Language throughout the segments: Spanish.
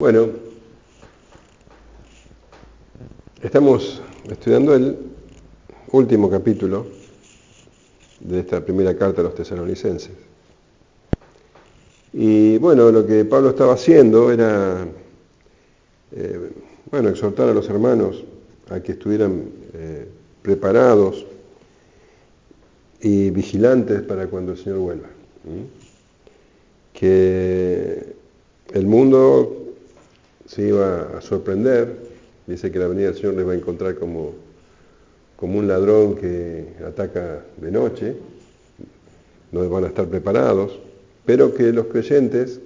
Bueno, estamos estudiando el último capítulo de esta primera carta a los tesalonicenses. Y bueno, lo que Pablo estaba haciendo era, exhortar a los hermanos a que estuvieran preparados y vigilantes para cuando el Señor vuelva. Que el mundo se iba a sorprender, dice que la venida del Señor les va a encontrar como un ladrón que ataca de noche, no van a estar preparados, pero que los creyentes,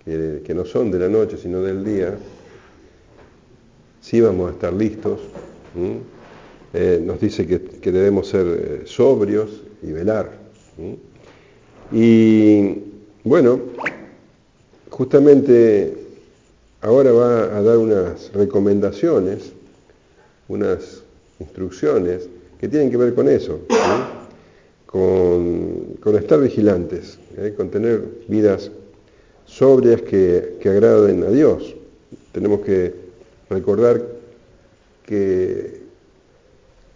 que no son de la noche sino del día, sí vamos a estar listos. Nos dice que debemos ser sobrios y velar. Y bueno, justamente ahora va a dar unas recomendaciones, unas instrucciones que tienen que ver con eso, con estar vigilantes, con tener vidas sobrias que agraden a Dios. Tenemos que recordar que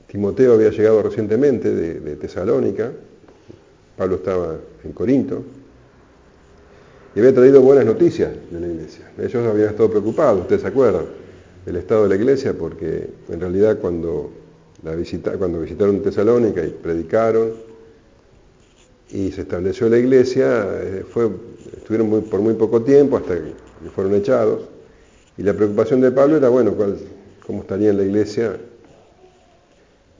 Timoteo había llegado recientemente de Tesalónica, Pablo estaba en Corinto, y había traído buenas noticias de la iglesia. Ellos habían estado preocupados, ustedes se acuerdan, del estado de la iglesia, porque en realidad cuando visitaron Tesalónica y predicaron y se estableció la iglesia, estuvieron por muy poco tiempo hasta que fueron echados. Y la preocupación de Pablo era, cómo estaría en la iglesia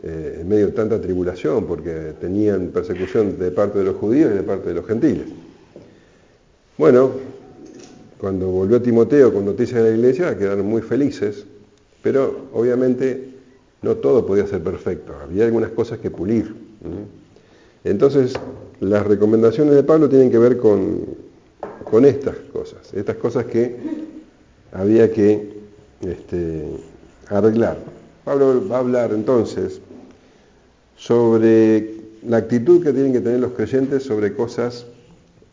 en medio de tanta tribulación, porque tenían persecución de parte de los judíos y de parte de los gentiles. Bueno, cuando volvió Timoteo con noticias de la iglesia, quedaron muy felices, pero obviamente no todo podía ser perfecto, había algunas cosas que pulir. Entonces, las recomendaciones de Pablo tienen que ver con estas cosas que había que arreglar. Pablo va a hablar entonces sobre la actitud que tienen que tener los creyentes sobre cosas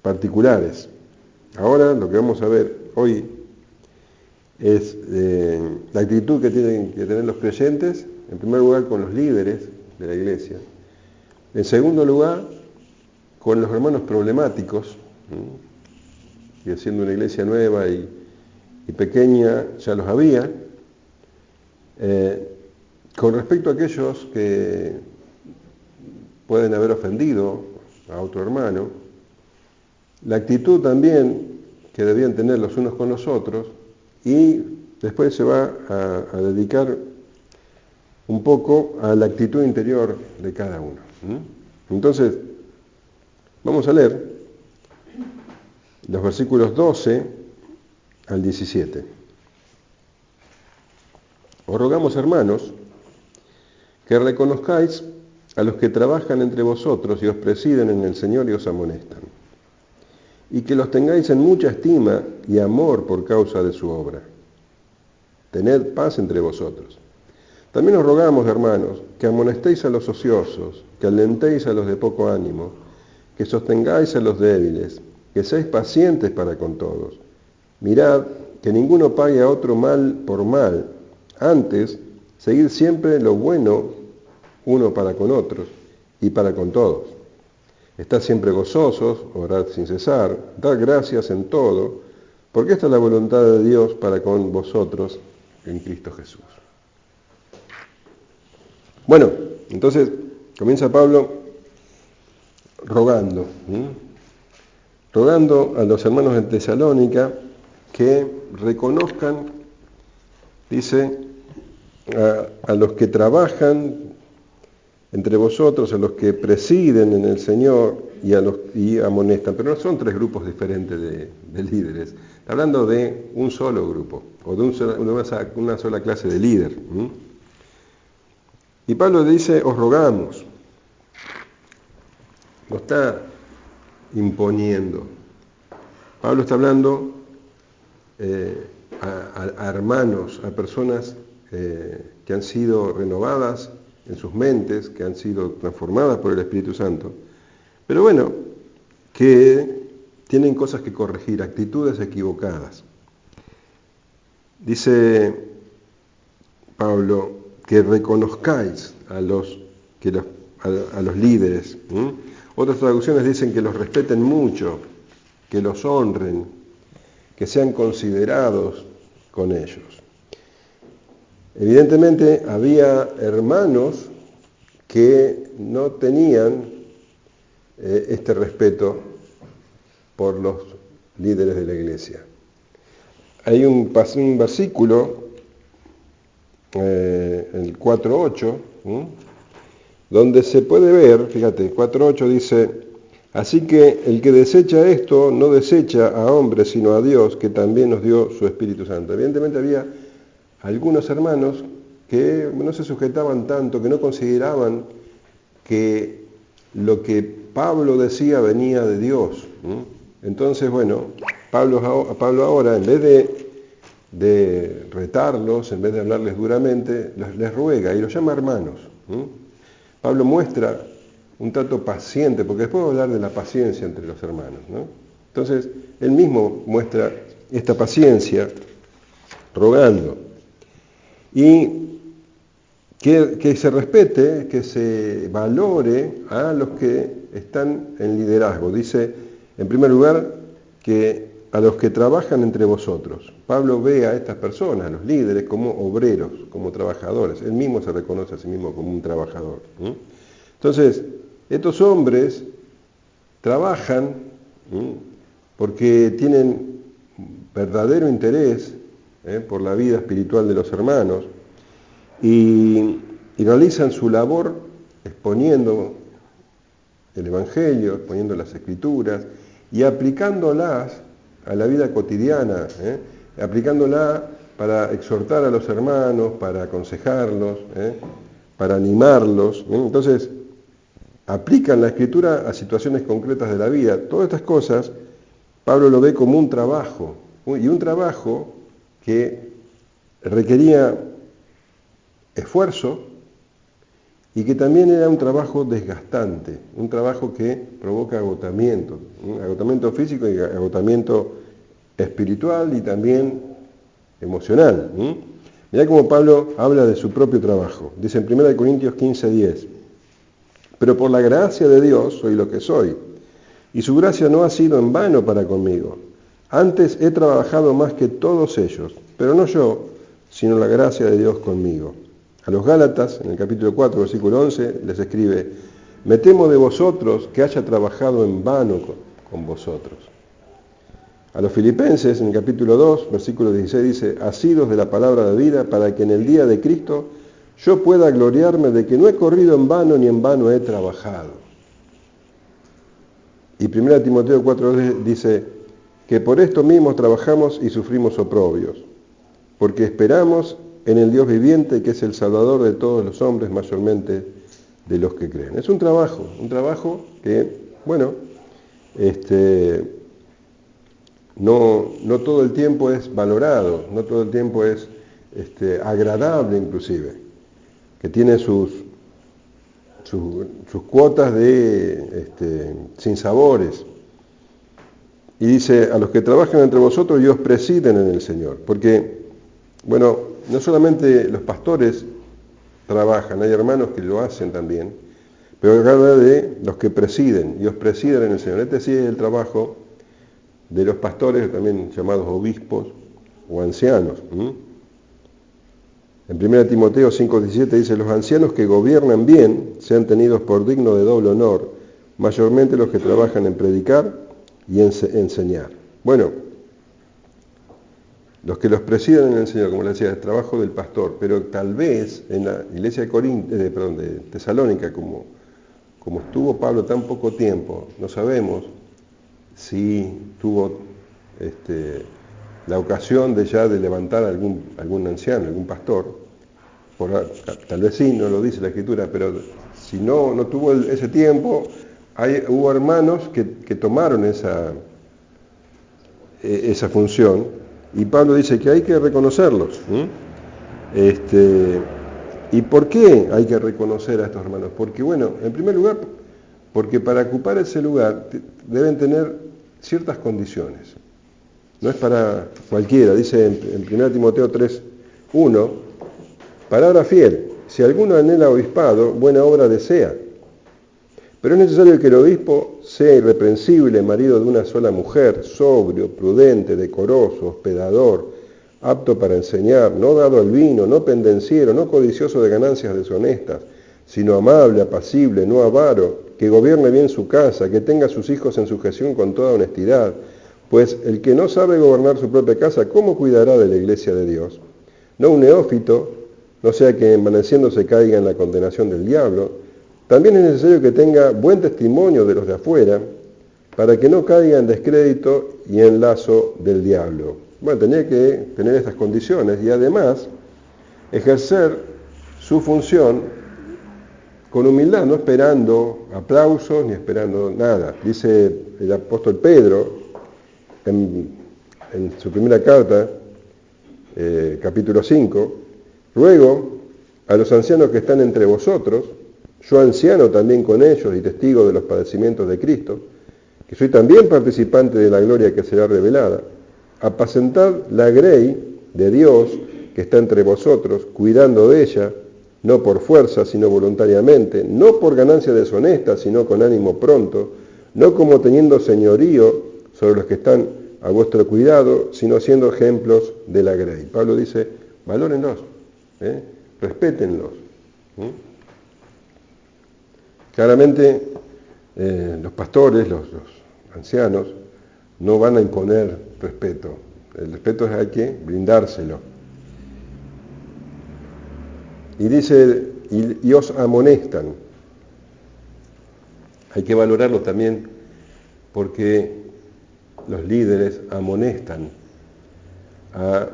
particulares. Ahora lo que vamos a ver hoy es la actitud que tienen que tener los creyentes, en primer lugar con los líderes de la iglesia, en segundo lugar con los hermanos problemáticos, que siendo una iglesia nueva y pequeña ya los había, con respecto a aquellos que pueden haber ofendido a otro hermano, la actitud también que debían tener los unos con los otros, y después se va a dedicar un poco a la actitud interior de cada uno. Entonces, vamos a leer los versículos 12 al 17. Os rogamos, hermanos, que reconozcáis a los que trabajan entre vosotros y os presiden en el Señor y os amonestan, y que los tengáis en mucha estima y amor por causa de su obra. Tened paz entre vosotros. También os rogamos, hermanos, que amonestéis a los ociosos, que alentéis a los de poco ánimo, que sostengáis a los débiles, que seáis pacientes para con todos. Mirad que ninguno pague a otro mal por mal. Antes, seguid siempre lo bueno uno para con otros y para con todos. Estad siempre gozosos, orad sin cesar, dad gracias en todo, porque esta es la voluntad de Dios para con vosotros en Cristo Jesús. Bueno, entonces comienza Pablo rogando a los hermanos de Tesalónica que reconozcan, dice, a los que trabajan entre vosotros, a los que presiden en el Señor y amonestan. Pero no son tres grupos diferentes de líderes. Está hablando de un solo grupo, o de una sola clase de líder. Y Pablo dice, os rogamos. Lo está imponiendo. Pablo está hablando a hermanos, a personas que han sido renovadas en sus mentes, que han sido transformadas por el Espíritu Santo, pero que tienen cosas que corregir, actitudes equivocadas. dice Pablo que reconozcáis a los líderes. Otras traducciones dicen que los respeten mucho, que los honren, que sean considerados con ellos. Evidentemente había hermanos que no tenían este respeto por los líderes de la iglesia. Hay un versículo, el 4.8, donde se puede ver, fíjate, 4.8 dice: así que el que desecha esto no desecha a hombres sino a Dios, que también nos dio su Espíritu Santo. Evidentemente había algunos hermanos que no se sujetaban tanto, que no consideraban que lo que Pablo decía venía de Dios. Entonces, bueno, Pablo ahora, en vez de retarlos, en vez de hablarles duramente, les ruega y los llama hermanos. Pablo muestra un trato paciente, porque después va a hablar de la paciencia entre los hermanos, ¿no? Entonces, él mismo muestra esta paciencia rogando. Y que se respete, que se valore a los que están en liderazgo. Dice, en primer lugar, que a los que trabajan entre vosotros. Pablo ve a estas personas, a los líderes, como obreros, como trabajadores. Él mismo se reconoce a sí mismo como un trabajador. Entonces, estos hombres trabajan porque tienen verdadero interés por la vida espiritual de los hermanos y realizan su labor exponiendo el Evangelio, exponiendo las Escrituras y aplicándolas a la vida cotidiana, aplicándola para exhortar a los hermanos, para aconsejarlos, para animarlos. Entonces, aplican la Escritura a situaciones concretas de la vida. Todas estas cosas, Pablo lo ve como un trabajo, y un trabajo que requería esfuerzo y que también era un trabajo desgastante, un trabajo que provoca agotamiento físico y agotamiento espiritual y también emocional. Mirá cómo Pablo habla de su propio trabajo. Dice en 1 Corintios 15:10, pero por la gracia de Dios soy lo que soy, y su gracia no ha sido en vano para conmigo. Antes he trabajado más que todos ellos, pero no yo, sino la gracia de Dios conmigo. A los Gálatas, en el capítulo 4, versículo 11, les escribe, me temo de vosotros que haya trabajado en vano con vosotros. A los Filipenses, en el capítulo 2, versículo 16, dice, asidos de la palabra de vida, para que en el día de Cristo yo pueda gloriarme de que no he corrido en vano ni en vano he trabajado. Y 1 Timoteo 4 dice que por esto mismo trabajamos y sufrimos oprobios, porque esperamos en el Dios viviente, que es el Salvador de todos los hombres, mayormente de los que creen. Es un trabajo que, bueno, no todo el tiempo es valorado, no todo el tiempo es agradable inclusive, que tiene sus cuotas de sinsabores. Y dice, a los que trabajan entre vosotros y os presiden en el Señor, porque, bueno, no solamente los pastores trabajan, hay hermanos que lo hacen también, pero habla de los que presiden y os presiden en el Señor. Este sí es el trabajo de los pastores, también llamados obispos o ancianos. En 1 Timoteo 5:17 dice, los ancianos que gobiernan bien sean tenidos por dignos de doble honor, mayormente los que trabajan en predicar y enseñar. Bueno, los que los presiden en el Señor, como le decía, es el trabajo del pastor, pero tal vez en la iglesia de Tesalónica, como estuvo Pablo tan poco tiempo, no sabemos si tuvo la ocasión de levantar a algún anciano, algún pastor. Tal vez sí, no lo dice la Escritura, pero si no tuvo ese tiempo, hubo hermanos que tomaron esa función. Y Pablo dice que hay que reconocerlos. ¿Y por qué hay que reconocer a estos hermanos? Porque, bueno, en primer lugar, porque para ocupar ese lugar deben tener ciertas condiciones. no es para cualquiera. Dice en 1 Timoteo 3:1, palabra fiel, si alguno anhela obispado, buena obra desea. Pero es necesario que el obispo sea irreprensible, marido de una sola mujer, sobrio, prudente, decoroso, hospedador, apto para enseñar, no dado al vino, no pendenciero, no codicioso de ganancias deshonestas, sino amable, apacible, no avaro, que gobierne bien su casa, que tenga a sus hijos en sujeción con toda honestidad. Pues el que no sabe gobernar su propia casa, ¿cómo cuidará de la iglesia de Dios? No un neófito, no sea que envaneciéndose caiga en la condenación del diablo. También es necesario que tenga buen testimonio de los de afuera, para que no caiga en descrédito y en lazo del diablo. Bueno, tenía que tener estas condiciones y además ejercer su función con humildad, no esperando aplausos ni esperando nada. Dice el apóstol Pedro en su primera carta, capítulo 5, ruego a los ancianos que están entre vosotros, yo anciano también con ellos y testigo de los padecimientos de Cristo, que soy también participante de la gloria que será revelada, apacentad la grey de Dios que está entre vosotros, cuidando de ella, no por fuerza, sino voluntariamente, no por ganancia deshonesta, sino con ánimo pronto, no como teniendo señorío sobre los que están a vuestro cuidado, sino siendo ejemplos de la grey. Pablo dice, valórenlos, respétenlos. Claramente, los pastores, los ancianos, no van a imponer respeto. El respeto hay que brindárselo. Y dice, y os amonestan. Hay que valorarlo también porque los líderes amonestan a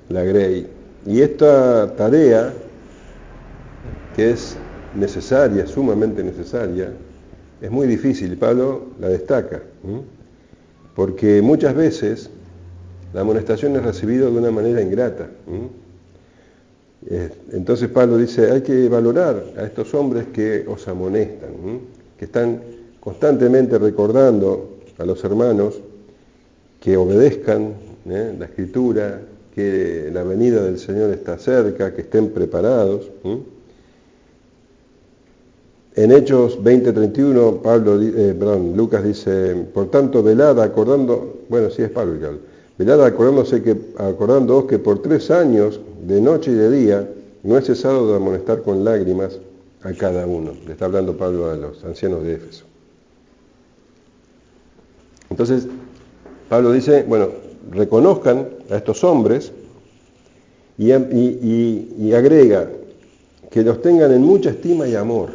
la grey. Y esta tarea, que es necesaria, sumamente necesaria, es muy difícil. Pablo la destaca, porque muchas veces la amonestación es recibida de una manera ingrata. Entonces Pablo dice, hay que valorar a estos hombres que os amonestan, que están constantemente recordando a los hermanos que obedezcan la Escritura, que la venida del Señor está cerca, que estén preparados. En Hechos 20:31, Lucas dice, por tanto, velad acordando, bueno, sí es Pablo que habla, velad acordándoos que por 3 años, de noche y de día, no he cesado de amonestar con lágrimas a cada uno. Le está hablando Pablo a los ancianos de Éfeso. Entonces, Pablo dice, bueno, reconozcan a estos hombres y agrega que los tengan en mucha estima y amor.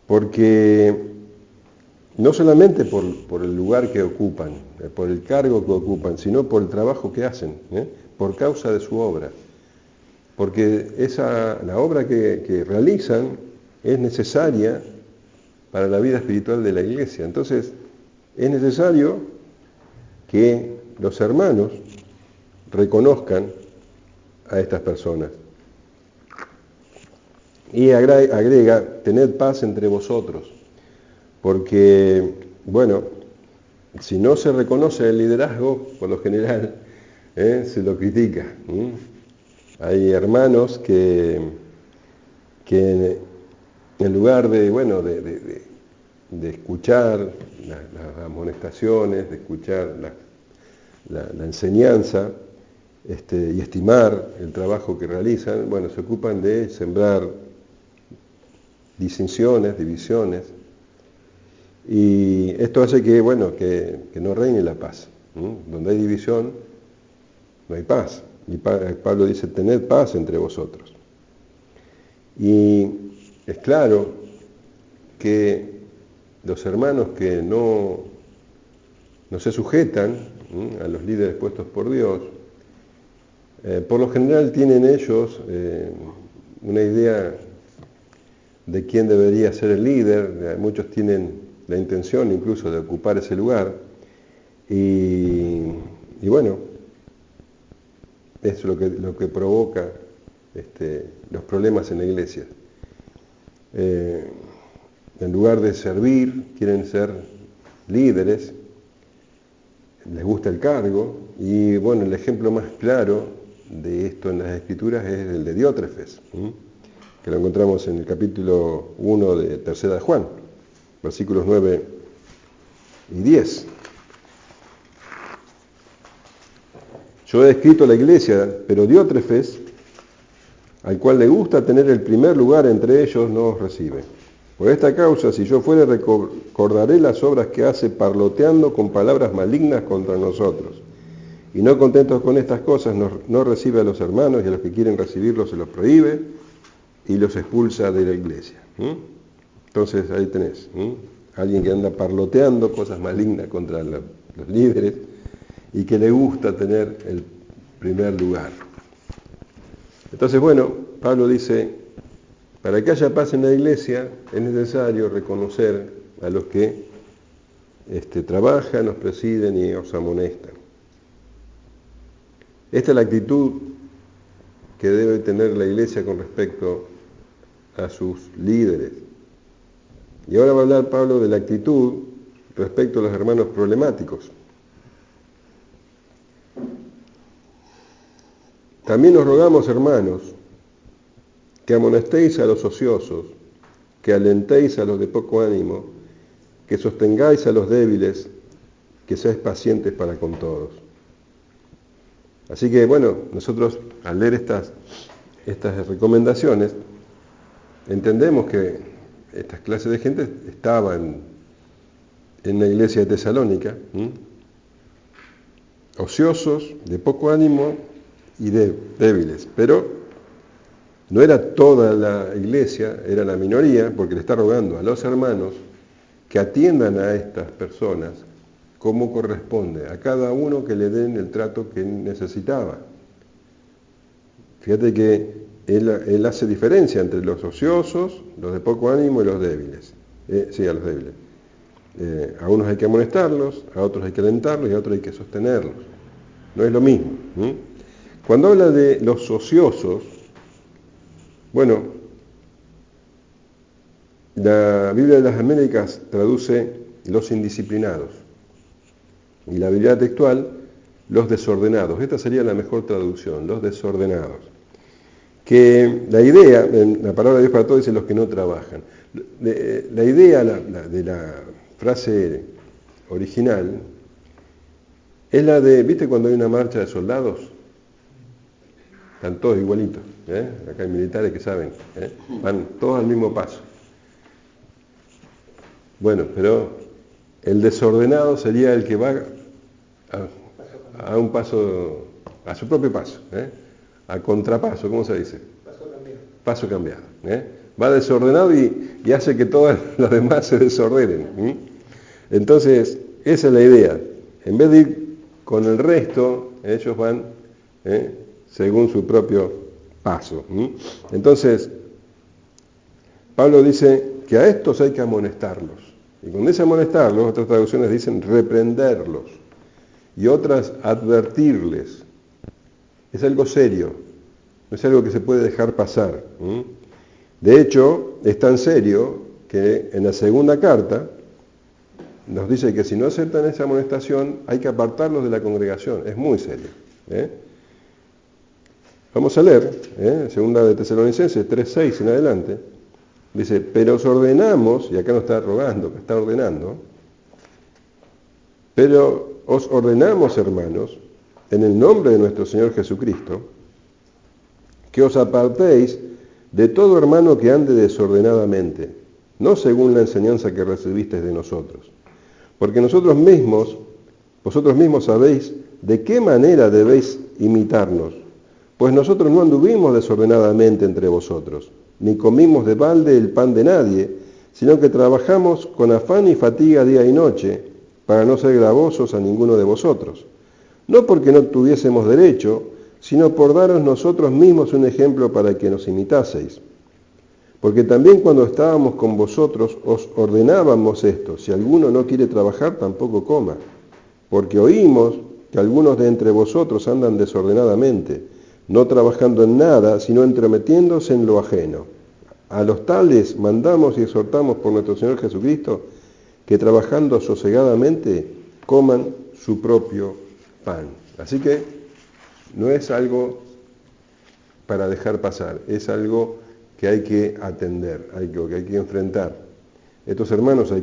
Porque no solamente por el lugar que ocupan, por el cargo que ocupan, sino por el trabajo que hacen, por causa de su obra. Porque la obra que realizan es necesaria para la vida espiritual de la iglesia. Entonces, es necesario que los hermanos reconozcan a estas personas. Y agrega, tened paz entre vosotros, porque, bueno, si no se reconoce el liderazgo, por lo general, se lo critica. Hay hermanos que en lugar de escuchar las amonestaciones, de escuchar la enseñanza, y estimar el trabajo que realizan, bueno, se ocupan de sembrar disensiones, divisiones, y esto hace que no reine la paz. Donde hay división, no hay paz. Y Pablo dice, tened paz entre vosotros. Y es claro que los hermanos que no se sujetan a los líderes puestos por Dios, por lo general tienen ellos una idea de quién debería ser el líder. Muchos tienen la intención incluso de ocupar ese lugar, y bueno, es lo que provoca los problemas en la iglesia. En lugar de servir, quieren ser líderes, les gusta el cargo, y bueno, el ejemplo más claro de esto en las Escrituras es el de Diótrefes, que lo encontramos en el capítulo 1 de Tercera de Juan, versículos 9 y 10. Yo he escrito a la iglesia, pero Diótrefes, al cual le gusta tener el primer lugar entre ellos, no os recibe. Por esta causa, si yo fuere, recordaré las obras que hace parloteando con palabras malignas contra nosotros. Y no contentos con estas cosas, no recibe a los hermanos, y a los que quieren recibirlos se los prohíbe y los expulsa de la iglesia. Entonces ahí tenés, alguien que anda parloteando cosas malignas contra los líderes y que le gusta tener el primer lugar. Entonces, bueno, Pablo dice, para que haya paz en la iglesia es necesario reconocer a los que trabajan, os presiden y os amonestan. Esta es la actitud que debe tener la iglesia con respecto a sus líderes. Y ahora va a hablar Pablo de la actitud respecto a los hermanos problemáticos. También os rogamos, hermanos, que amonestéis a los ociosos, que alentéis a los de poco ánimo, que sostengáis a los débiles, que seáis pacientes para con todos. Así que, bueno, nosotros al leer estas recomendaciones, entendemos que estas clases de gente estaban en la iglesia de Tesalónica, ociosos, de poco ánimo y débiles, pero no era toda la iglesia, era la minoría, porque le está rogando a los hermanos que atiendan a estas personas como corresponde, a cada uno que le den el trato que necesitaba. Fíjate que él hace diferencia entre los ociosos, los de poco ánimo y los débiles. A los débiles. A unos hay que amonestarlos, a otros hay que alentarlos y a otros hay que sostenerlos. No es lo mismo. Cuando habla de los ociosos, bueno, la Biblia de las Américas traduce los indisciplinados y la Biblia textual los desordenados. Esta sería la mejor traducción, los desordenados. Que la idea, en la palabra de Dios para todos dice los que no trabajan. La idea de la frase original es la de, ¿viste cuando hay una marcha de soldados? Están todos igualitos, acá hay militares que saben, van todos al mismo paso. Bueno, pero el desordenado sería el que va a un paso, a su propio paso, a contrapaso, ¿cómo se dice? Paso cambiado. Va desordenado y hace que todos los demás se desordenen. Entonces, esa es la idea. En vez de ir con el resto, ellos van según su propio paso. Entonces, Pablo dice que a estos hay que amonestarlos. Y cuando dice amonestarlos, otras traducciones dicen reprenderlos. Y otras advertirles. Es algo serio. No es algo que se puede dejar pasar. De hecho, es tan serio que en la segunda carta nos dice que si no aceptan esa amonestación, hay que apartarlos de la congregación. Es muy serio. Vamos a leer, segunda de Tesalonicenses 3:6 en adelante. Dice, pero os ordenamos, y acá no está rogando, que está ordenando, pero os ordenamos, hermanos, en el nombre de nuestro Señor Jesucristo, que os apartéis de todo hermano que ande desordenadamente, no según la enseñanza que recibisteis de nosotros. Porque vosotros mismos sabéis de qué manera debéis imitarnos, pues nosotros no anduvimos desordenadamente entre vosotros, ni comimos de balde el pan de nadie, sino que trabajamos con afán y fatiga día y noche, para no ser gravosos a ninguno de vosotros. No porque no tuviésemos derecho, sino por daros nosotros mismos un ejemplo para que nos imitaseis. Porque también cuando estábamos con vosotros os ordenábamos esto, si alguno no quiere trabajar, tampoco coma. Porque oímos que algunos de entre vosotros andan desordenadamente, no trabajando en nada, sino entrometiéndose en lo ajeno. A los tales mandamos y exhortamos por nuestro Señor Jesucristo, que trabajando sosegadamente coman su propio pan. Así que no es algo para dejar pasar, es algo que hay que atender, que hay que enfrentar. Estos hermanos hay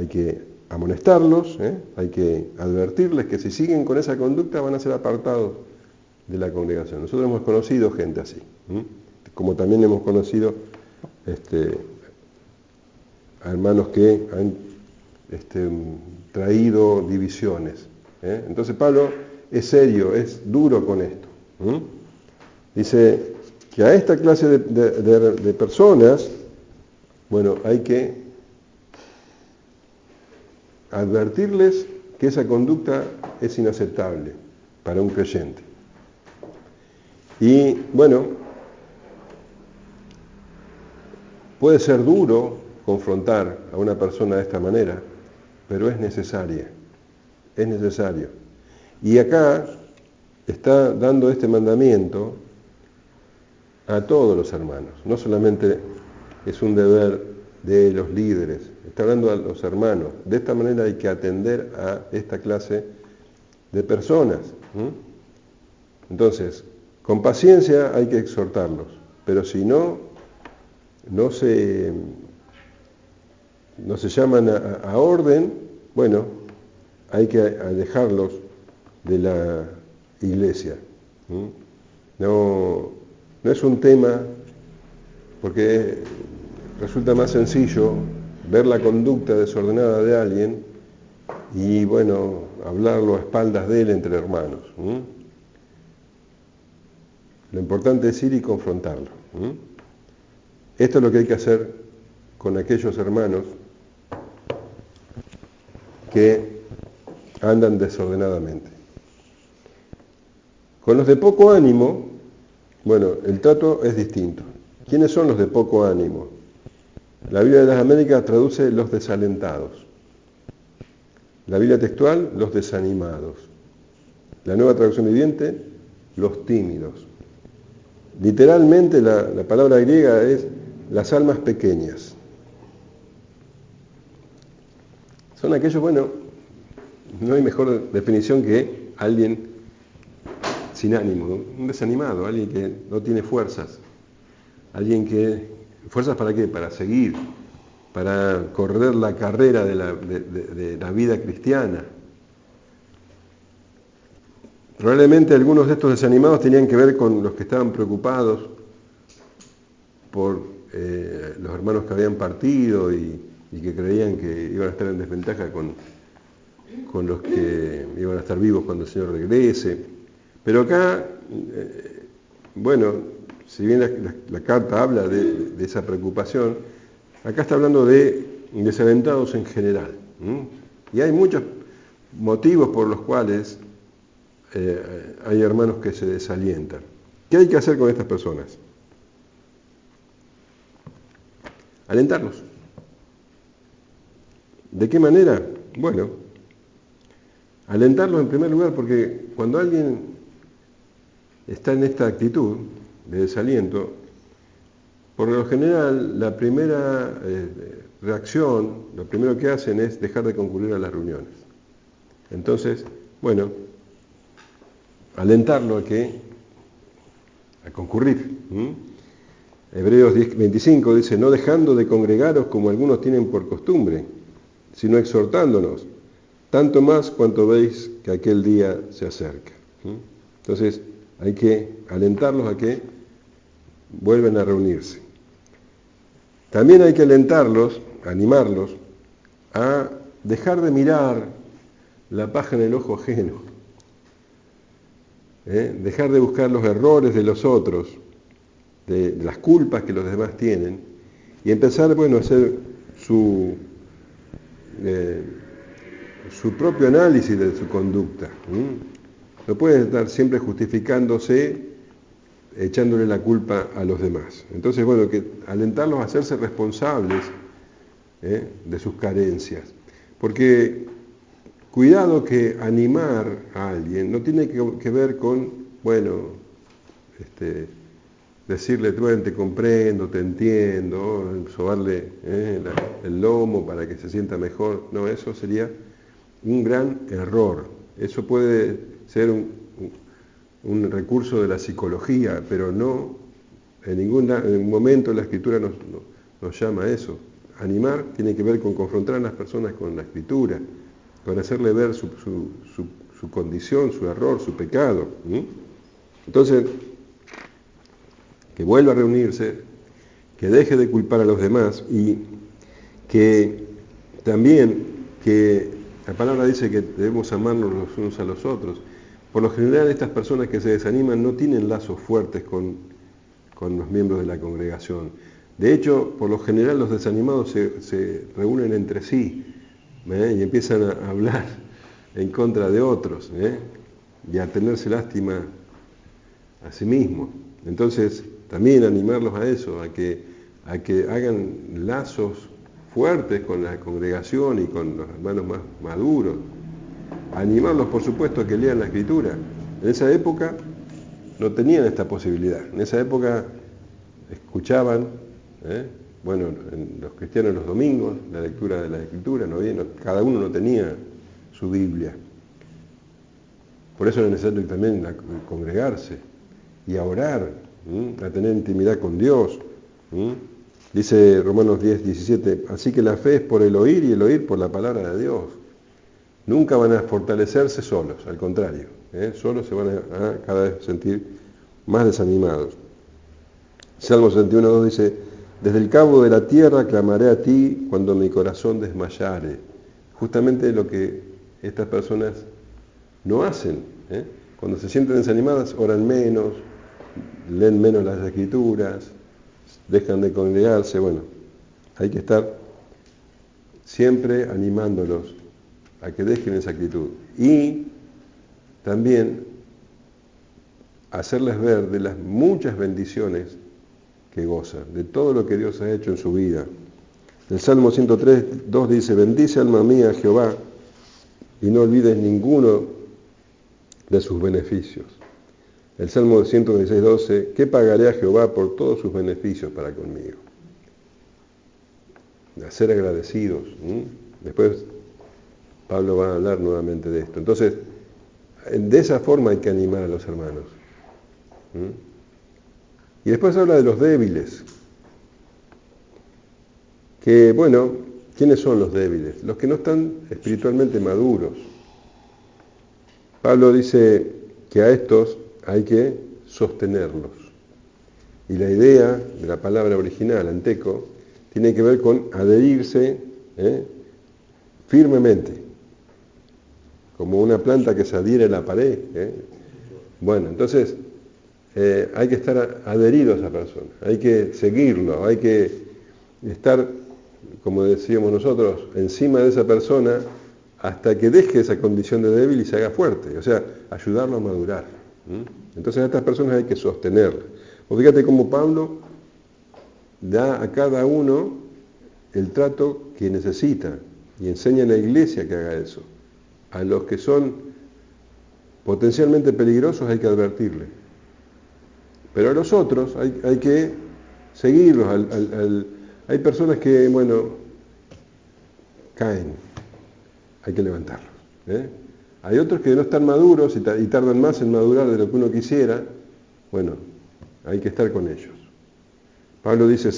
que amonestarlos, hay que advertirles que si siguen con esa conducta van a ser apartados de la congregación. Nosotros hemos conocido gente así, como también hemos conocido a hermanos que han traído divisiones. Entonces Pablo es serio, es duro con esto. Dice que a esta clase de personas, bueno, hay que advertirles que esa conducta es inaceptable para un creyente. Y bueno, puede ser duro confrontar a una persona de esta manera, pero es necesario. Y acá está dando este mandamiento a todos los hermanos, no solamente es un deber de los líderes, está hablando a los hermanos. De esta manera hay que atender a esta clase de personas. Entonces, con paciencia hay que exhortarlos, pero si no se llaman a orden, bueno, hay que alejarlos de la iglesia. No es un tema, porque resulta más sencillo ver la conducta desordenada de alguien y, bueno, hablarlo a espaldas de él entre hermanos. Lo importante es ir y confrontarlo. Esto es lo que hay que hacer con aquellos hermanos que andan desordenadamente. Con los de poco ánimo, bueno, el trato es distinto. ¿Quiénes son los de poco ánimo? La Biblia de las Américas traduce los desalentados. La Biblia textual, los desanimados. La Nueva Traducción Viviente, los tímidos. Literalmente la palabra griega es las almas pequeñas. Son aquellos, bueno, no hay mejor definición que alguien sin ánimo, un desanimado, alguien que no tiene fuerzas, alguien que... ¿Fuerzas para qué? Para seguir, para correr la carrera de la vida cristiana. Probablemente algunos de estos desanimados tenían que ver con los que estaban preocupados por los hermanos que habían partido y que creían que iban a estar en desventaja con los que iban a estar vivos cuando el Señor regrese. Pero acá, bueno, si bien la carta habla de esa preocupación, acá está hablando de desalentados en general. Y hay muchos motivos por los cuales hay hermanos que se desalientan. ¿Qué hay que hacer con estas personas? Alentarlos. ¿De qué manera? Bueno, alentarlos en primer lugar porque cuando alguien está en esta actitud de desaliento, por lo general la primera reacción, lo primero que hacen es dejar de concurrir a las reuniones. Entonces, bueno, alentarlo a concurrir. Hebreos 10:25 dice, no dejando de congregaros como algunos tienen por costumbre, sino exhortándonos, tanto más cuanto veis que aquel día se acerca. Entonces, hay que alentarlos a que vuelvan a reunirse. También hay que alentarlos, animarlos, a dejar de mirar la paja en el ojo ajeno. Dejar de buscar los errores de los otros, de las culpas que los demás tienen, y empezar, bueno, a hacer su propio análisis de su conducta. No pueden estar siempre justificándose, echándole la culpa a los demás. Entonces, bueno, que alentarlos a hacerse responsables de sus carencias. Porque cuidado que animar a alguien no tiene que ver con, bueno, decirle, bueno, te comprendo, te entiendo, sobarle el lomo para que se sienta mejor. No, eso sería un gran error. Eso puede ser un recurso de la psicología, pero no en ningún momento la Escritura nos llama a eso. Animar tiene que ver con confrontar a las personas con la Escritura, con hacerle ver su condición, su error, su pecado. Entonces, que vuelva a reunirse, que deje de culpar a los demás y que también, que la palabra dice que debemos amarnos los unos a los otros. Por lo general, estas personas que se desaniman no tienen lazos fuertes con los miembros de la congregación. De hecho, por lo general los desanimados se reúnen entre sí y empiezan a hablar en contra de otros y a tenerse lástima a sí mismos. Entonces, también animarlos a eso, a que hagan lazos fuertes con la congregación y con los hermanos más maduros. Animarlos, por supuesto, a que lean la Escritura. En esa época no tenían esta posibilidad. En esa época escuchaban, los cristianos los domingos, la lectura de la Escritura, cada uno no tenía su Biblia. Por eso era necesario también congregarse y a orar, a tener intimidad con Dios. Dice Romanos 10:17, así que la fe es por el oír y el oír por la palabra de Dios. Nunca van a fortalecerse solos, al contrario, solos se van a cada vez sentir más desanimados. Salmo 61:2 dice, desde el cabo de la tierra clamaré a ti cuando mi corazón desmayare. Justamente lo que estas personas no hacen. Cuando se sienten desanimadas, oran menos, leen menos las Escrituras, dejan de congregarse. Bueno, hay que estar siempre animándolos a que dejen esa actitud. Y también hacerles ver de las muchas bendiciones que gozan, de todo lo que Dios ha hecho en su vida. El Salmo 103:2 dice, bendice alma mía a Jehová y no olvides ninguno de sus beneficios. El Salmo 116:12, ¿qué pagaré a Jehová por todos sus beneficios para conmigo? A ser agradecidos. Después Pablo va a hablar nuevamente de esto. Entonces, de esa forma hay que animar a los hermanos. Y después habla de los débiles. Que, bueno, ¿quiénes son los débiles? Los que no están espiritualmente maduros. Pablo dice que a estos hay que sostenerlos. Y la idea de la palabra original, anteco, tiene que ver con adherirse firmemente, como una planta que se adhiere a la pared. Bueno, entonces hay que estar adherido a esa persona, hay que seguirlo, hay que estar, como decíamos nosotros, encima de esa persona hasta que deje esa condición de débil y se haga fuerte, o sea, ayudarlo a madurar. Entonces a estas personas hay que sostenerlas. O fíjate cómo Pablo da a cada uno el trato que necesita y enseña en la iglesia que haga eso. A los que son potencialmente peligrosos hay que advertirles. Pero a los otros hay que seguirlos. Hay personas que, caen. Hay que levantarlos. Hay otros que no están maduros y tardan más en madurar de lo que uno quisiera. Bueno, hay que estar con ellos. Pablo dice,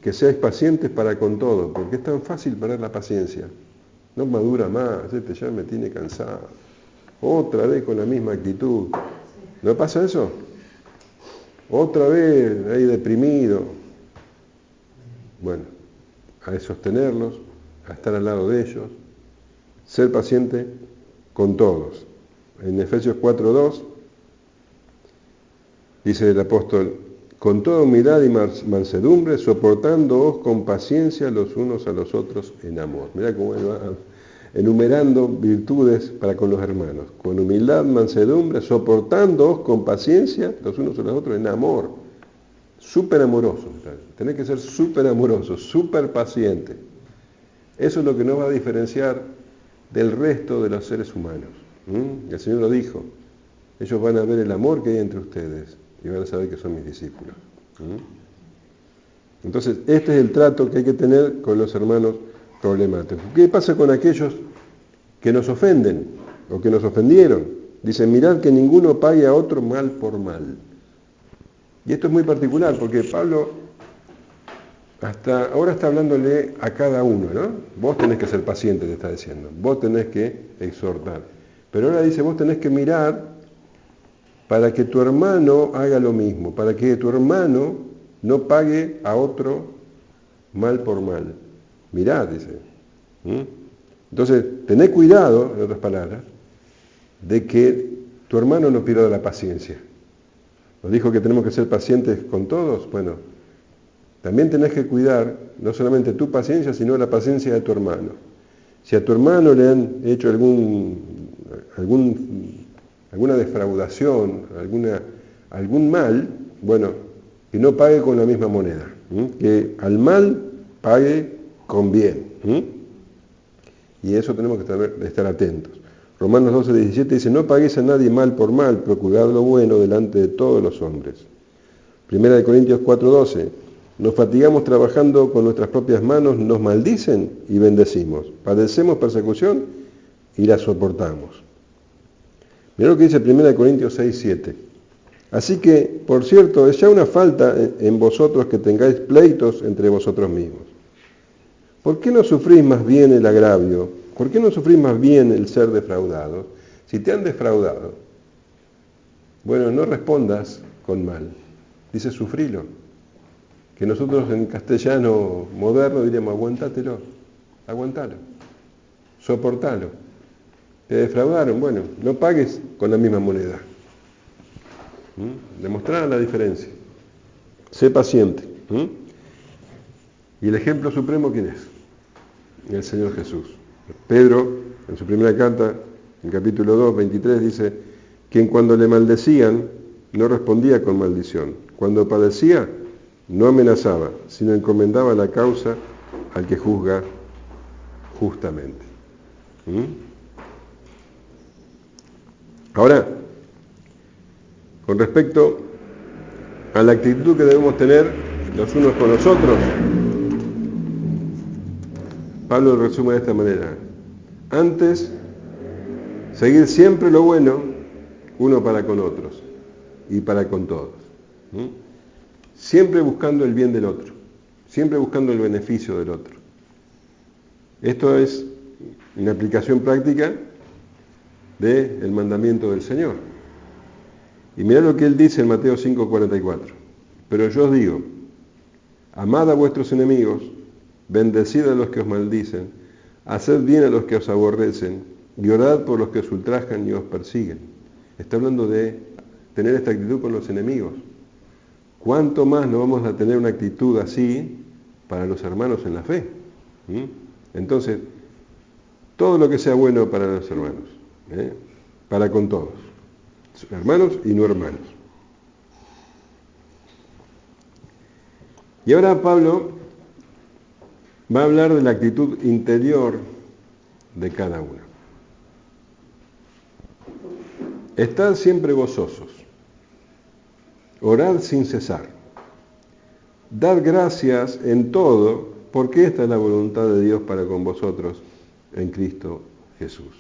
que seáis pacientes para con todo, porque es tan fácil perder la paciencia. No madura más, ya me tiene cansado. Otra vez con la misma actitud. ¿No pasa eso? Otra vez ahí deprimido. Bueno, a sostenerlos, a estar al lado de ellos, ser paciente con todos. En Efesios 4:2 dice el apóstol, con toda humildad y mansedumbre, soportándoos con paciencia los unos a los otros en amor. Mirá cómo él va enumerando virtudes para con los hermanos. Con humildad, mansedumbre, soportándoos con paciencia los unos a los otros en amor. Súper amorosos. Tenés que ser súper amorosos, súper pacientes. Eso es lo que nos va a diferenciar del resto de los seres humanos. El Señor lo dijo. Ellos van a ver el amor que hay entre ustedes y van a saber que son mis discípulos. Entonces, este es el trato que hay que tener con los hermanos problemáticos. ¿Qué pasa con aquellos que nos ofenden o que nos ofendieron. Dice, mirad que ninguno pague a otro mal por mal. Y esto es muy particular porque Pablo hasta ahora está hablándole a cada uno, ¿no? Vos tenés que ser paciente, te está diciendo. Vos tenés que exhortar. Pero ahora dice, vos tenés que mirar para que tu hermano haga lo mismo, para que tu hermano no pague a otro mal por mal. Mirad, dice. Entonces, tené cuidado, en otras palabras, de que tu hermano no pierda la paciencia. Nos dijo que tenemos que ser pacientes con todos. Bueno, también tenés que cuidar no solamente tu paciencia, sino la paciencia de tu hermano. Si a tu hermano le han hecho alguna defraudación, algún mal, bueno, que no pague con la misma moneda. Que al mal pague con bien. Y eso tenemos que estar atentos. Romanos 12:17 dice, no paguéis a nadie mal por mal, procurad lo bueno delante de todos los hombres. Primera de Corintios 4:12, nos fatigamos trabajando con nuestras propias manos, nos maldicen y bendecimos. Padecemos persecución y la soportamos. Mirá lo que dice Primera de Corintios 6:7. Así que, por cierto, es ya una falta en vosotros que tengáis pleitos entre vosotros mismos. ¿Por qué no sufrís más bien el agravio? ¿Por qué no sufrís más bien el ser defraudado? Si te han defraudado, bueno, no respondas con mal. Dice, sufrilo. Que nosotros en castellano moderno diríamos, aguantátelo, aguantalo, soportalo. Te defraudaron, bueno, no pagues con la misma moneda. Demostrar la diferencia. Sé paciente. ¿Y el ejemplo supremo quién es? El Señor Jesús. Pedro, en su primera carta, en capítulo 2, 23, dice, quien cuando le maldecían, no respondía con maldición. Cuando padecía, no amenazaba, sino encomendaba la causa al que juzga justamente. Ahora, con respecto a la actitud que debemos tener los unos con los otros, Pablo lo resume de esta manera. Antes, seguir siempre lo bueno, uno para con otros y para con todos. Siempre buscando el bien del otro, siempre buscando el beneficio del otro. Esto es una aplicación práctica del mandamiento del Señor. Y mirá lo que él dice en Mateo 5:44. Pero yo os digo, amad a vuestros enemigos, bendecid a los que os maldicen, haced bien a los que os aborrecen, y orad por los que os ultrajan y os persiguen. Está hablando de tener esta actitud con los enemigos. ¿Cuánto más no vamos a tener una actitud así para los hermanos en la fe? Entonces, todo lo que sea bueno para los hermanos, para con todos, hermanos y no hermanos. Y ahora Pablo va a hablar de la actitud interior de cada uno. Estad siempre gozosos, orad sin cesar, dad gracias en todo, porque esta es la voluntad de Dios para con vosotros en Cristo Jesús.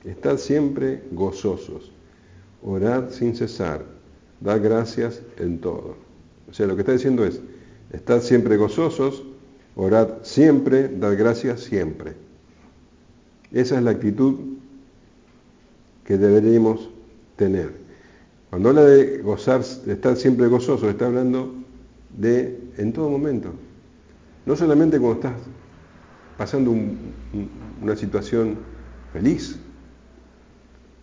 Estad siempre gozosos, orad sin cesar, dad gracias en todo. O sea, lo que está diciendo es, estad siempre gozosos, orad siempre, dad gracias siempre. Esa es la actitud que deberíamos tener. Cuando habla de gozar, de estar siempre gozoso, está hablando de en todo momento. No solamente cuando estás pasando una situación feliz,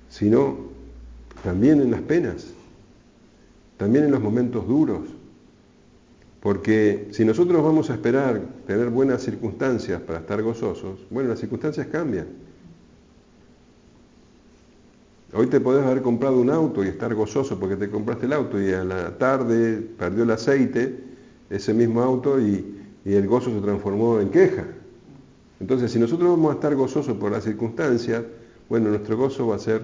sino también en las penas, también en los momentos duros. Porque si nosotros vamos a esperar tener buenas circunstancias para estar gozosos, bueno, las circunstancias cambian. Hoy te podés haber comprado un auto y estar gozoso porque te compraste el auto y a la tarde perdió el aceite, ese mismo auto, y el gozo se transformó en queja. Entonces, si nosotros vamos a estar gozosos por las circunstancias, bueno, nuestro gozo va a ser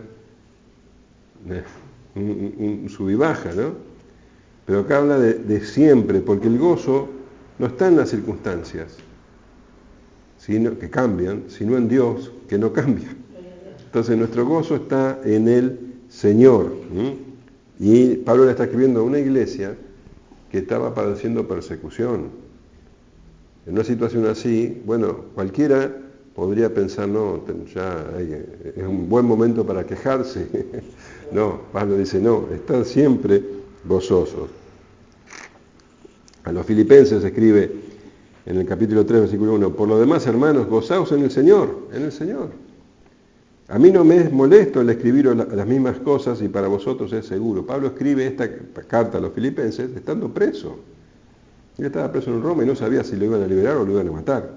un sub y baja, ¿no? Pero acá habla de siempre, porque el gozo no está en las circunstancias que cambian, sino en Dios, que no cambia. Entonces nuestro gozo está en el Señor. Y Pablo le está escribiendo a una iglesia que estaba padeciendo persecución. En una situación así, bueno, cualquiera podría pensar, no, es un buen momento para quejarse. No, Pablo dice, no, están siempre gozosos. A los filipenses escribe en el capítulo 3, versículo 1, por lo demás, hermanos, gozaos en el Señor, en el Señor. A mí no me es molesto el escribir las mismas cosas y para vosotros es seguro. Pablo escribe esta carta a los filipenses estando preso. Él estaba preso en Roma y no sabía si lo iban a liberar o lo iban a matar.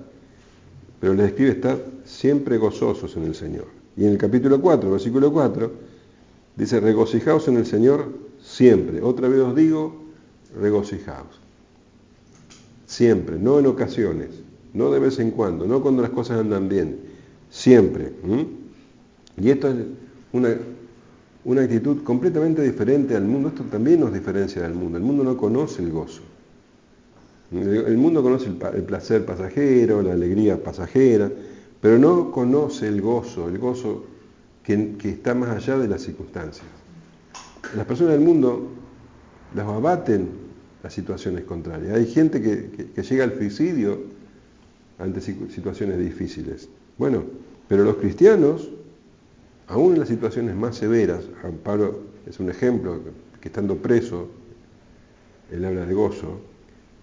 Pero les escribe estar siempre gozosos en el Señor. Y en el capítulo 4, versículo 4, dice, regocijaos en el Señor siempre. Otra vez os digo, regocijaos. Siempre, no en ocasiones, no de vez en cuando, no cuando las cosas andan bien, siempre. Y esto es una actitud completamente diferente al mundo. Esto también nos diferencia del mundo. El mundo no conoce el gozo. El mundo conoce el placer pasajero, la alegría pasajera, pero no conoce el gozo que está más allá de las circunstancias. Las personas del mundo las abaten las situaciones contrarias. Hay gente que llega al suicidio ante situaciones difíciles. Bueno, pero los cristianos, aún en las situaciones más severas, Pablo es un ejemplo, que estando preso, él habla de gozo,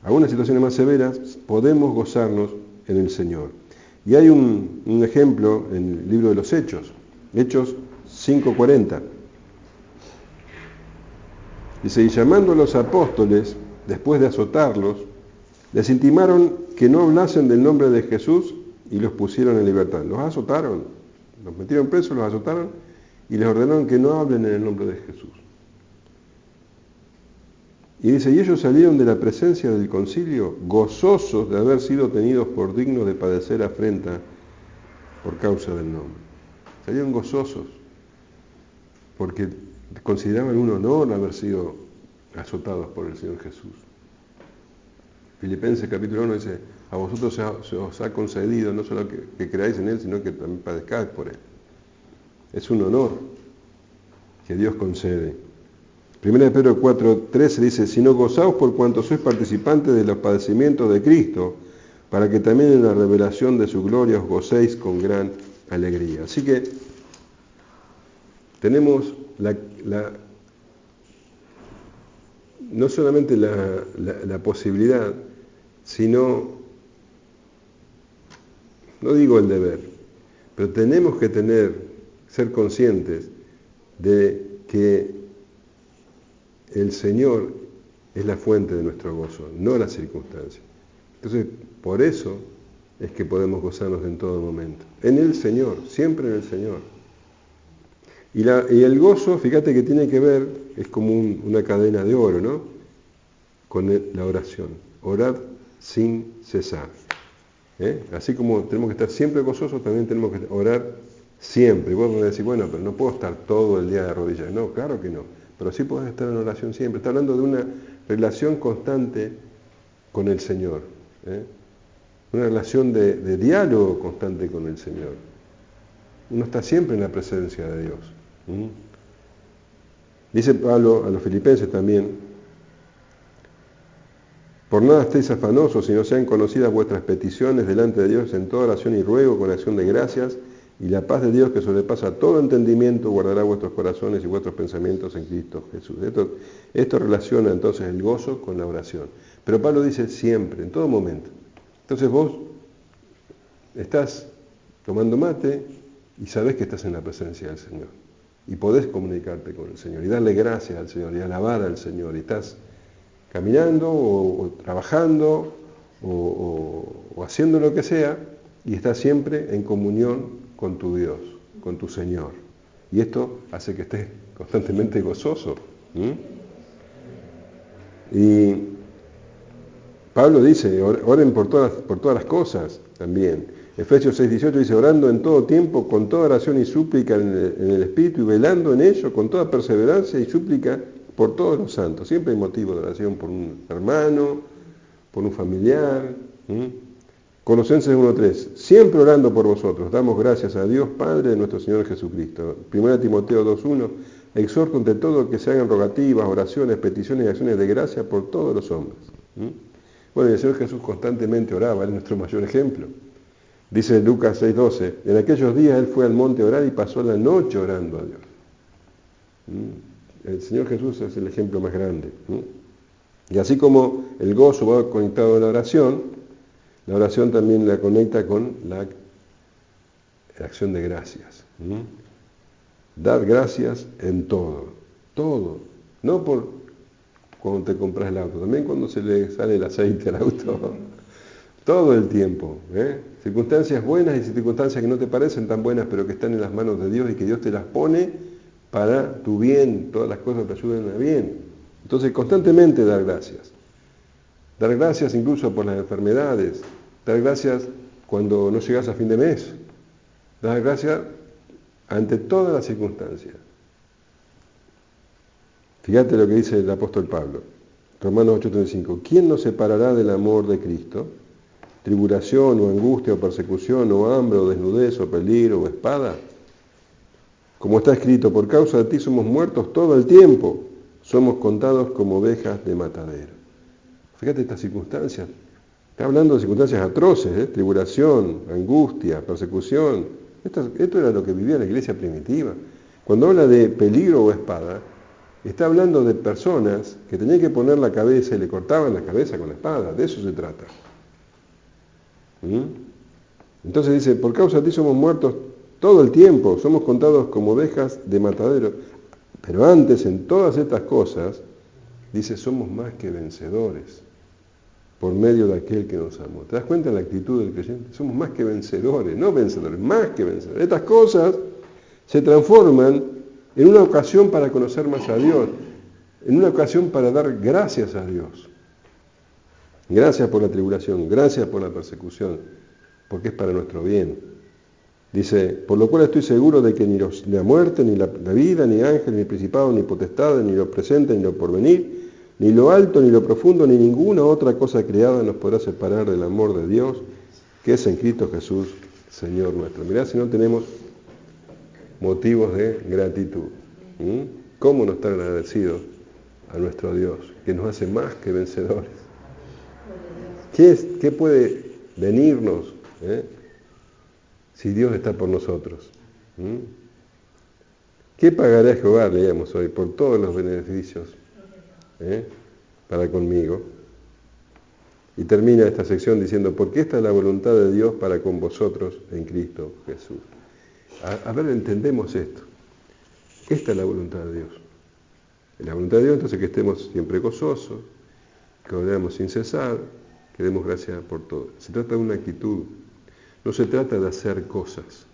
aún en las situaciones más severas podemos gozarnos en el Señor. Y hay un ejemplo en el libro de los Hechos 5:40. Dice, y llamando a los apóstoles, después de azotarlos, les intimaron que no hablasen del nombre de Jesús y los pusieron en libertad. Los azotaron, los metieron presos, los azotaron y les ordenaron que no hablen en el nombre de Jesús. Y dice, y ellos salieron de la presencia del concilio gozosos de haber sido tenidos por dignos de padecer afrenta por causa del nombre. Salieron gozosos porque consideraban un honor haber sido azotados por el Señor Jesús. Filipenses capítulo 1 dice, a vosotros se os ha concedido no solo que creáis en Él, sino que también padezcáis por Él. Es un honor que Dios concede. 1 Pedro 4:13 dice, sino gozaos por cuanto sois participantes de los padecimientos de Cristo, para que también en la revelación de su gloria os gocéis con gran alegría. Así que tenemos no solamente la posibilidad, sino, no digo el deber, pero tenemos que ser conscientes de que el Señor es la fuente de nuestro gozo, no las circunstancias. Entonces, por eso es que podemos gozarnos en todo momento. En el Señor, siempre en el Señor. Y el gozo, fíjate que tiene que ver, es como una cadena de oro, ¿no? Con la oración. Orar sin cesar. Así como tenemos que estar siempre gozosos, también tenemos que orar siempre. Y vos me decís, bueno, pero no puedo estar todo el día de rodillas. No, claro que no. Pero sí podés estar en oración siempre. Está hablando de una relación constante con el Señor. Una relación de diálogo constante con el Señor. Uno está siempre en la presencia de Dios. Dice Pablo a los filipenses también, por nada estéis afanosos, sino sean conocidas vuestras peticiones delante de Dios en toda oración y ruego con acción de gracias, y la paz de Dios que sobrepasa todo entendimiento guardará vuestros corazones y vuestros pensamientos en Cristo Jesús. Esto relaciona entonces el gozo con la oración. Pero Pablo dice siempre, en todo momento. Entonces vos estás tomando mate y sabés que estás en la presencia del Señor. Y podés comunicarte con el Señor y darle gracias al Señor y alabar al Señor. Y estás caminando o trabajando o haciendo lo que sea y estás siempre en comunión con tu Dios, con tu Señor. Y esto hace que estés constantemente gozoso. Y Pablo dice, oren por todas las cosas también. Efesios 6:18 dice, orando en todo tiempo, con toda oración y súplica en el Espíritu, y velando en ello, con toda perseverancia y súplica por todos los santos. Siempre hay motivo de oración por un hermano, por un familiar. Colosenses 1:3, siempre orando por vosotros, damos gracias a Dios Padre de nuestro Señor Jesucristo. 1 Timoteo 2:1, exhorto ante todo que se hagan rogativas, oraciones, peticiones y acciones de gracia por todos los hombres. Bueno, y el Señor Jesús constantemente oraba, Él es nuestro mayor ejemplo. Dice Lucas 6:12, en aquellos días Él fue al monte a orar y pasó la noche orando a Dios. El Señor Jesús es el ejemplo más grande. Y así como el gozo va conectado a la oración también la conecta con la acción de gracias. Dar gracias en todo, todo. No por cuando te compras el auto, también cuando se le sale el aceite al auto. Todo el tiempo. Circunstancias buenas y circunstancias que no te parecen tan buenas, pero que están en las manos de Dios y que Dios te las pone para tu bien. Todas las cosas te ayudan a bien. Entonces, constantemente dar gracias. Dar gracias incluso por las enfermedades. Dar gracias cuando no llegas a fin de mes. Dar gracias ante todas las circunstancias. Fíjate lo que dice el apóstol Pablo. Romanos 8:35. ¿Quién nos separará del amor de Cristo? ¿Tribulación o angustia o persecución o hambre o desnudez o peligro o espada? Como está escrito, por causa de ti somos muertos todo el tiempo. Somos contados como ovejas de matadero. Fíjate estas circunstancias. Está hablando de circunstancias atroces, tribulación, angustia, persecución. Esto era lo que vivía la iglesia primitiva. Cuando habla de peligro o espada, está hablando de personas que tenían que poner la cabeza y le cortaban la cabeza con la espada. De eso se trata. Entonces dice, por causa de ti somos muertos todo el tiempo, somos contados como ovejas de matadero. Pero antes, en todas estas cosas, dice, somos más que vencedores por medio de aquel que nos amó. ¿Te das cuenta de la actitud del creyente? Somos más que vencedores, no vencedores, más que vencedores. Estas cosas se transforman en una ocasión para conocer más a Dios, en una ocasión para dar gracias a Dios. Gracias por la tribulación, gracias por la persecución, porque es para nuestro bien. Dice, por lo cual estoy seguro de que ni la muerte, ni la vida, ni ángel, ni principado, ni potestad, ni lo presente, ni lo porvenir, ni lo alto, ni lo profundo, ni ninguna otra cosa creada nos podrá separar del amor de Dios, que es en Cristo Jesús, Señor nuestro. Mirá si no tenemos motivos de gratitud. ¿Cómo no estar agradecidos a nuestro Dios, que nos hace más que vencedores? ¿Qué puede venirnos si Dios está por nosotros? ¿Qué pagaré a Jehová, leíamos hoy, por todos los beneficios para conmigo? Y termina esta sección diciendo, porque esta es la voluntad de Dios para con vosotros en Cristo Jesús. A ver, entendemos esto. Esta es la voluntad de Dios. La voluntad de Dios entonces que estemos siempre gozosos, que oremos sin cesar, que demos gracias por todo. Se trata de una actitud, no se trata de hacer cosas.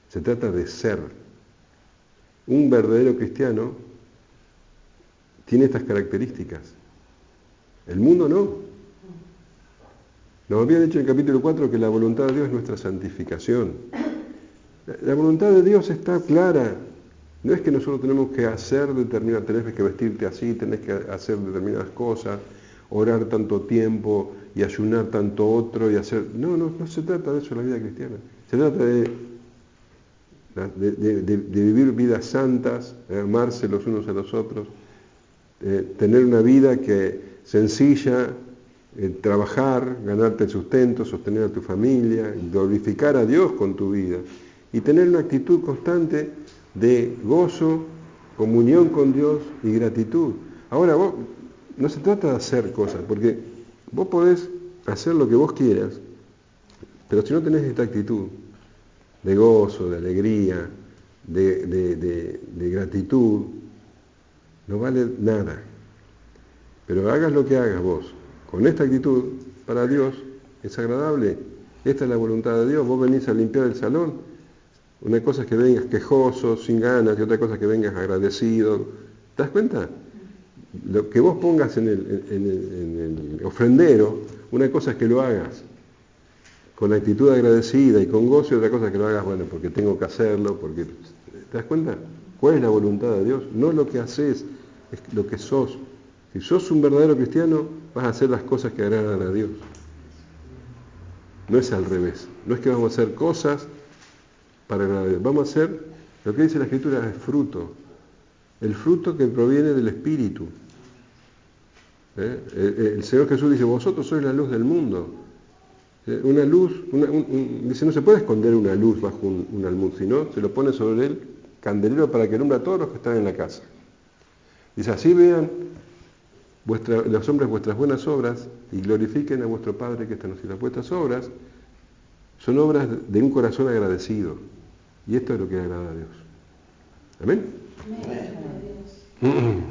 Se trata de ser. Un verdadero cristiano tiene estas características. El mundo no. Nos había dicho en el capítulo 4 que la voluntad de Dios es nuestra santificación. La voluntad de Dios está clara. No es que nosotros tenemos que hacer determinadas, tenés que vestirte así, tenés que hacer determinadas cosas, orar tanto tiempo y ayunar tanto otro y hacer... No se trata de eso la vida cristiana. Se trata de vivir vidas santas, amarse los unos a los otros, tener una vida sencilla, trabajar, ganarte el sustento, sostener a tu familia, glorificar a Dios con tu vida y tener una actitud constante de gozo, comunión con Dios y gratitud. Ahora, no se trata de hacer cosas, porque vos podés hacer lo que vos quieras, pero si no tenés esta actitud de gozo, de alegría, de gratitud, no vale nada. Pero hagas lo que hagas vos, con esta actitud, para Dios es agradable. Esta es la voluntad de Dios. Vos venís a limpiar el salón. Una cosa es que vengas quejoso, sin ganas, y otra cosa es que vengas agradecido. ¿Te das cuenta? Lo que vos pongas en el ofrendero, una cosa es que lo hagas con actitud agradecida y con gozo, y otra cosa es que lo hagas, bueno, porque tengo que hacerlo, porque... ¿Te das cuenta? ¿Cuál es la voluntad de Dios? No lo que haces, es lo que sos. Si sos un verdadero cristiano, vas a hacer las cosas que agradan a Dios. No es al revés. No es que vamos a hacer cosas para agradar a Dios. Vamos a hacer, lo que dice la Escritura es fruto. El fruto que proviene del Espíritu. El Señor Jesús dice, vosotros sois la luz del mundo. Una luz, dice, no se puede esconder una luz bajo un almud, sino se lo pone sobre el candelero para que alumbre a todos los que están en la casa. Dice, así vean los hombres vuestras buenas obras y glorifiquen a vuestro Padre que está en los cielos. Vuestras obras son obras de un corazón agradecido. Y esto es lo que agrada a Dios. ¿Amén? Amén.